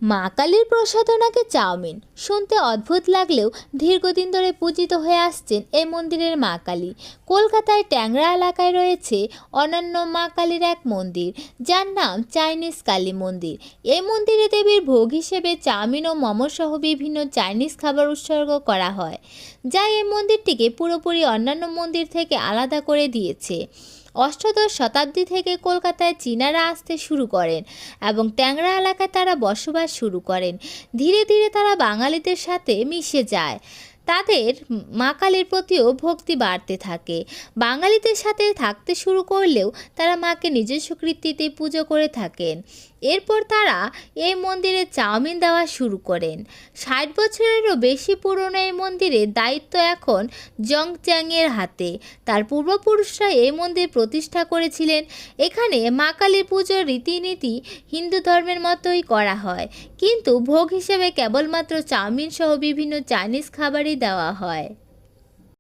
মা কালীর প্রসাদও নাকি চাউমিন। শুনতে অদ্ভুত লাগলেও দীর্ঘদিন ধরে পূজিত হয়ে আসছেন এই মন্দিরের মা কালী। কলকাতায় ট্যাংরা এলাকায় রয়েছে অনন্য মা কালীর এক মন্দির, যার নাম চাইনিজ কালী মন্দির। এই মন্দিরে দেবীর ভোগ হিসেবে চাউমিন ও মোমো সহ বিভিন্ন চাইনিজ খাবার উৎসর্গ করা হয়, যা এই মন্দিরটিকে পুরোপুরি অন্যান্য মন্দির থেকে আলাদা করে দিয়েছে। অষ্টাদশ শতাব্দী থেকে কলকাতায় চীনারা আসতে শুরু করেন এবং ট্যাংরা এলাকায় তারা বসবাস শুরু করেন। ধীরে ধীরে তারা বাঙালিদের সাথে মিশে যায়। তাদের মা কালীর প্রতিও ভক্তি বাড়তে থাকে। বাঙালিদের সাথে থাকতে শুরু করলেও তারা মাকে নিজস্ব কৃতিতে পুজো করে থাকেন। এরপর তারা এই মন্দিরে চাউমিন দেওয়া শুরু করেন। ৬০ বছরেরও বেশি পুরনো এই মন্দিরের দায়িত্ব এখন জং চ্যাংয়ের হাতে। তার পূর্বপুরুষরা এই মন্দির প্রতিষ্ঠা করেছিলেন। এখানে মা কালীর পুজোর রীতিনীতি হিন্দু ধর্মের মতোই করা হয়, কিন্তু ভোগ হিসেবে কেবলমাত্র চাউমিন সহ বিভিন্ন চাইনিজ খাবারই দেওয়া হয়।